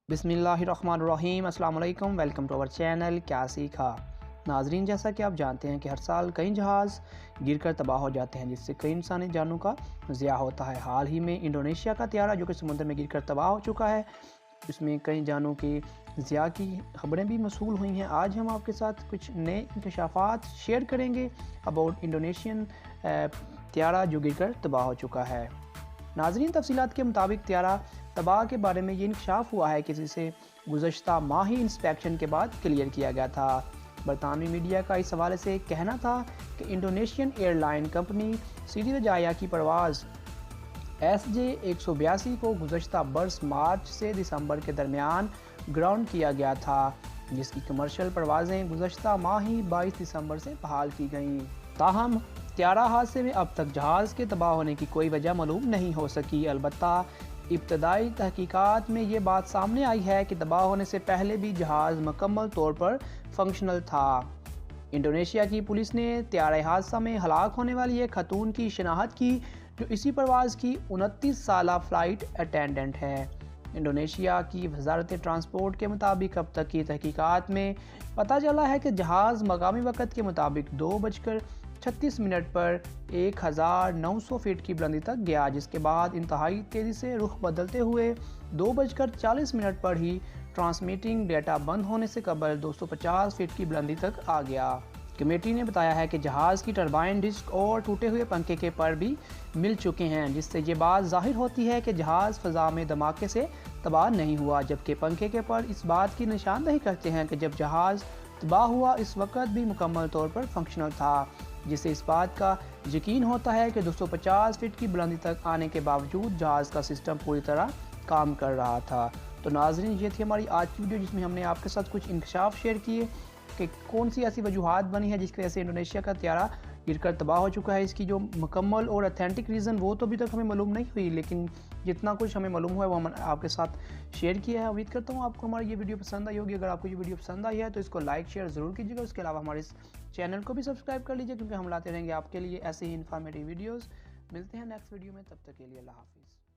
बिस्मिल्लाहिर्रहमानिर्रहीम अस्सलाम वालेकुम। वेलकम टू अवर चैनल क्या सीखा। नाजरीन, जैसा कि आप जानते हैं कि हर साल कई जहाज़ गिरकर तबाह हो जाते हैं जिससे कई इंसानी जानों का ज़िया होता है। हाल ही में इंडोनेशिया का त्यारा जो कि समुद्र में गिरकर तबाह हो चुका है, इसमें कई जानों के ज़िया की खबरें भी मौसूल हुई हैं। आज हम आपके साथ कुछ नए इंकशाफात शेयर करेंगे अबाउट इंडोनेशियन त्यारा जो गिरकर तबाह हो चुका है। नाज़रीन, तफसीलात के मुताबिक त्यारा तबाह के बारे में ये इंकशाफ हुआ है कि जिसे गुज़श्ता माह ही इंस्पेक्शन के बाद क्लियर किया गया था। बरतानवी मीडिया का इस हवाले से कहना था कि इंडोनेशियन एयरलाइन कंपनी श्रीहरिकोटा की परवाज़ SJ182 को गुज़श्ता बरस मार्च से दिसंबर के दरमियान ग्राउंड किया गया था, जिसकी कमर्शियल परवाज़ें गुज़श्ता माह ही 22 दिसंबर से बहाल की गईं। ताहम त्यारा हादसे में अब तक जहाज़ के तबाह होने की कोई वजह मालूम नहीं हो सकी। अलबत्ता इब्तदाई तहकीकात में ये बात सामने आई है कि तबाह होने से पहले भी जहाज़ मुकम्मल तौर पर फंक्शनल था। इंडोनेशिया की पुलिस ने त्यारा हादसा में हलाक होने वाली एक खतून की शनाख्त की जो इसी परवाज़ की 29 साला फ़्लाइट अटेंडेंट है। इंडोनेशिया की वजारत ट्रांसपोर्ट के मुताबिक अब तक की तहकीकात में पता चला है कि जहाज़ मकामी वक़्त के मुताबिक 2:36 पर 1900 फीट की बुलंदी तक गया, जिसके बाद इंतहाई तेज़ी से रुख बदलते हुए 2:40 पर ही ट्रांसमिटिंग डेटा बंद होने से कबल 250 फीट की बुलंदी तक आ गया। कमेटी ने बताया है कि जहाज़ की टरबाइन डिस्क और टूटे हुए पंखे के पर भी मिल चुके हैं, जिससे ये बात जाहिर होती है कि जहाज़ फ़ज़ा में धमाके से तबाह नहीं हुआ, जबकि पंखे के पर इस बात की निशानदही करते हैं कि जब जहाज़ तबाह हुआ इस वक्त भी मुकम्मल तौर पर फंक्शनल था, जिससे इस बात का यकीन होता है कि 250 फीट की बुलंदी तक आने के बावजूद जहाज़ का सिस्टम पूरी तरह काम कर रहा था। तो नाज़रीन, ये थी हमारी आज की वीडियो जिसमें हमने आपके साथ कुछ इंकशाफ शेयर किए कि कौन सी ऐसी वजूहात बनी है जिसकी वजह से इंडोनेशिया का त्यारा गिरकर तबाह हो चुका है। इसकी जो मुकम्मल और ऑथेंटिक रीज़न वो तो अभी तक हमें मालूम नहीं हुई, लेकिन जितना कुछ हमें मालूम हुआ है वो हम आपके साथ शेयर किया है। उम्मीद करता हूँ आपको हमारी ये वीडियो पसंद आई होगी। अगर आपको ये वीडियो पसंद आई है तो इसको लाइक शेयर ज़रूर कीजिएगा। उसके अलावा हमारे इस चैनल को भी सब्सक्राइब कर लीजिए, क्योंकि हम लाते रहेंगे आपके लिए ऐसे ही इन्फॉर्मेटिव वीडियोज़। मिलते हैं नेक्स्ट वीडियो में, तब तक के लिए अल्लाह हाफिज़।